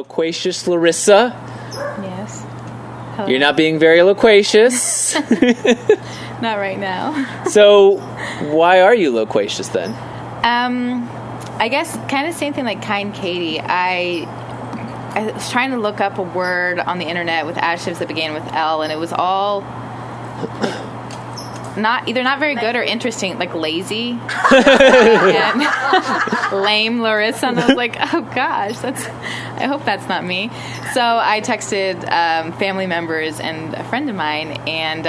Loquacious Larissa. Yes. Hello. You're not being very loquacious. Not right now. So, why are you loquacious then? I guess kind of same thing like Kind Katie. I was trying to look up a word on the internet with adjectives that began with L, and it was all not very good or interesting, like lazy and lame Larissa. And I was like, oh gosh, I hope that's not me. So I texted family members and a friend of mine, and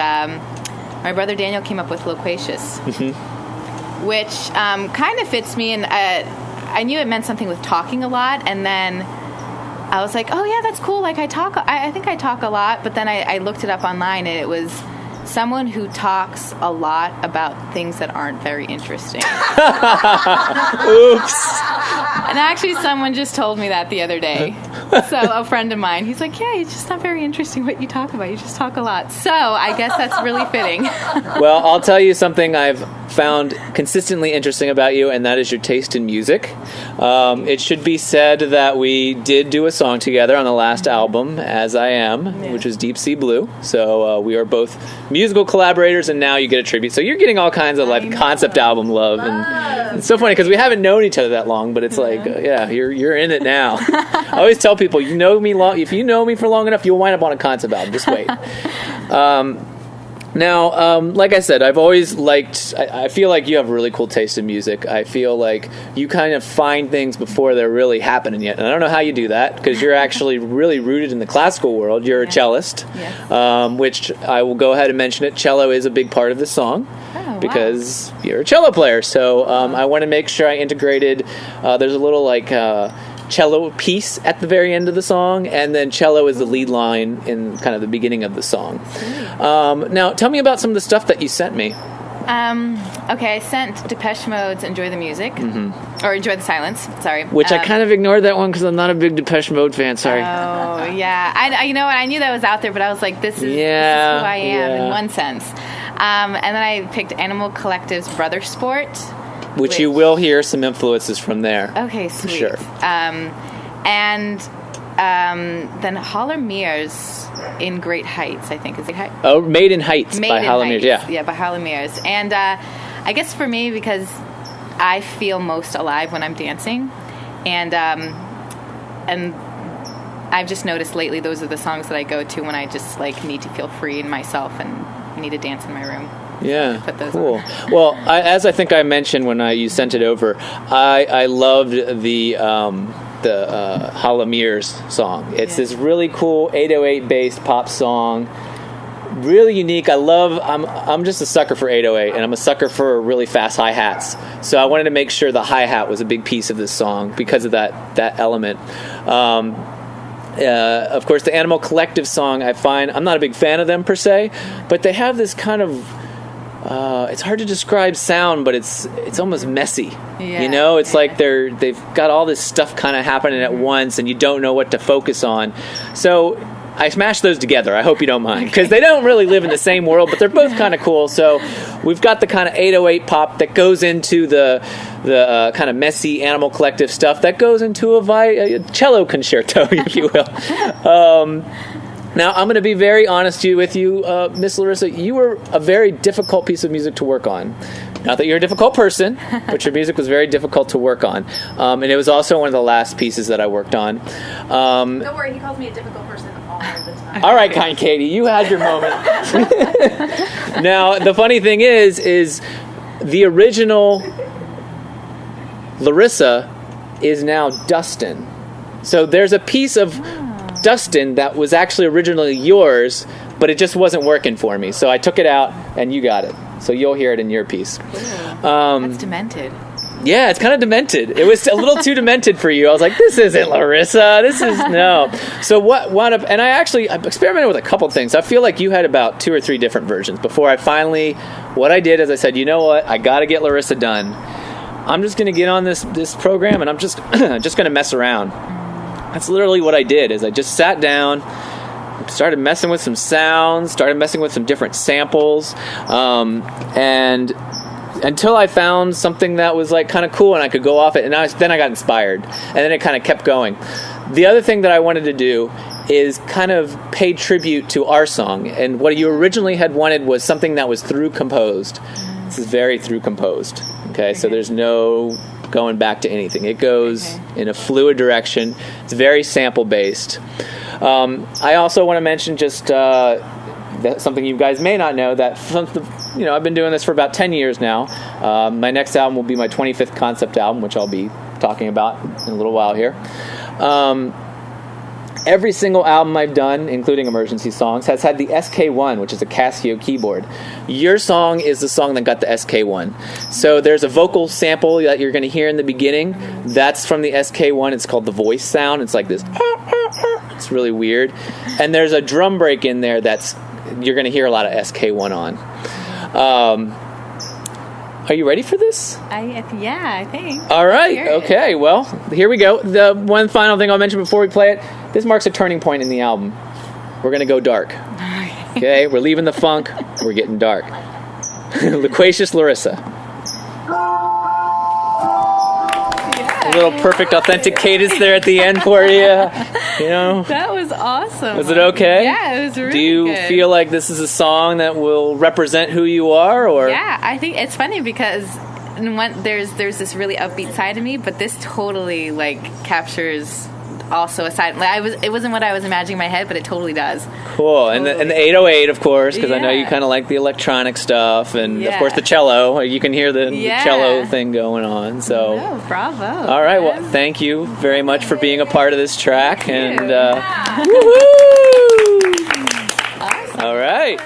my brother Daniel came up with loquacious, which kind of fits me. And I knew it meant something with talking a lot, and then I was like, oh yeah, that's cool. Like I think I talk a lot, but then I looked it up online, and it was someone who talks a lot about things that aren't very interesting. Oops. And actually, someone just told me that the other day. So a friend of mine, he's like, yeah, it's just not very interesting what you talk about. You just talk a lot. So I guess that's really fitting. Well, I'll tell you something I've found consistently interesting about you, and that is your taste in music. It should be said that we did do a song together on the last album, As I Am, which was Deep Sea Blue. So we are both musical collaborators, and now you get a tribute. So you're getting all kinds of like concept album love, and it's so funny because we haven't known each other that long, but it's like, yeah, you're in it now. I always tell people, if you know me for long enough, you'll wind up on a concept album. Just wait. Now, like I said, I've always liked, I feel like you have a really cool taste in music. I feel like you kind of find things before they're really happening yet. And I don't know how you do that, because you're actually really rooted in the classical world. You're a cellist, which I will go ahead and mention it. Cello is a big part of the song. Because you're a cello player. So I want to make sure I integrated, there's a little like cello piece at the very end of the song, and then cello is the lead line in kind of the beginning of the song. Now, tell me about some of the stuff that you sent me. Okay, I sent Depeche Mode's Enjoy the Music, or Enjoy the Silence, sorry. Which I kind of ignored that one because I'm not a big Depeche Mode fan, sorry. Oh, yeah. I you know what, I knew that was out there, but I was like, this is who I am in one sense. And then I picked Animal Collective's Brother Sport. Which you will hear some influences from there. Okay, sweet. Sure. And then Holler Mears in Great Heights, I think. Is it Heights? Oh, Made in Heights by Holler Mears, yeah. Yeah, by Holler Mears. And I guess for me, because I feel most alive when I'm dancing. And I've just noticed lately those are the songs that I go to when I just like need to feel free in myself and need to dance in my room. Yeah, cool. Well, as I think I mentioned when you sent it over, I loved the Holler Mears song. It's this really cool 808 based pop song, really unique. I'm just a sucker for 808, and I'm a sucker for really fast hi hats. So I wanted to make sure the hi hat was a big piece of this song because of that element. Of course, the Animal Collective song, I find I'm not a big fan of them per se, but they have this kind of it's hard to describe sound, but it's almost messy. You know, it's like they've got all this stuff kind of happening at once, and you don't know what to focus on. So I smashed those together. I hope you don't mind, because they don't really live in the same world, but they're both kind of cool. So we've got the kind of 808 pop that goes into the kind of messy Animal Collective stuff that goes into a cello concerto, if you will. Now, I'm going to be very honest with you, Miss Larissa. You were a very difficult piece of music to work on. Not that you're a difficult person, but your music was very difficult to work on. And it was also one of the last pieces that I worked on. Don't worry, he calls me a difficult person all the time. All right, Kind Katie, you had your moment. Now, the funny thing is the original Larissa is now Dustin. So there's a piece of Dustin that was actually originally yours, but it just wasn't working for me. So I took it out, and you got it. So you'll hear it in your piece. That's demented. Yeah, it's kind of demented. It was a little too demented for you. I was like, this isn't Larissa. This is, no. So what wound up, and I experimented with a couple things. I feel like you had about 2 or 3 different versions before I finally, what I did is I said, you know what, I got to get Larissa done. I'm just going to get on this program, and I'm just going to mess around. That's literally what I did, is I just sat down, started messing with some sounds, started messing with some different samples, and until I found something that was like kind of cool and I could go off it, and then I got inspired, and then it kind of kept going. The other thing that I wanted to do is kind of pay tribute to our song, and what you originally had wanted was something that was through composed. This is very through composed. Okay, so there's no going back to anything. It goes in a fluid direction. It's very sample based. I also want to mention just something you guys may not know, that I've been doing this for about 10 years now. My next album will be my 25th concept album, which I'll be talking about in a little while here. Every single album I've done, including Emergency Songs, has had the SK1, which is a Casio keyboard. Your song is the song that got the SK1. So there's a vocal sample that you're going to hear in the beginning. That's from the SK1. It's called the voice sound. It's like this. It's really weird. And there's a drum break in there that's you're going to hear a lot of SK1 on. Are you ready for this? I think. All right. Okay. Well, here we go. The one final thing I'll mention before we play it. This marks a turning point in the album. We're going to go dark. Okay? We're leaving the funk. We're getting dark. Loquacious Larissa. A little perfect, authentic cadence there at the end for you. That was awesome. Was it okay? Yeah, it was really good. Do you feel like this is a song that will represent who you are? Or? Yeah, I think it's funny because there's this really upbeat side of me, but this totally captures also a side. It wasn't what I was imagining in my head, but it totally does. Cool. Totally. And the 808, of course, because I know you kind of like the electronic stuff, and of course the cello. You can hear the cello thing going on. So, bravo. All right. Well, thank you very much for being a part of this track. And Awesome. woohoo! All right.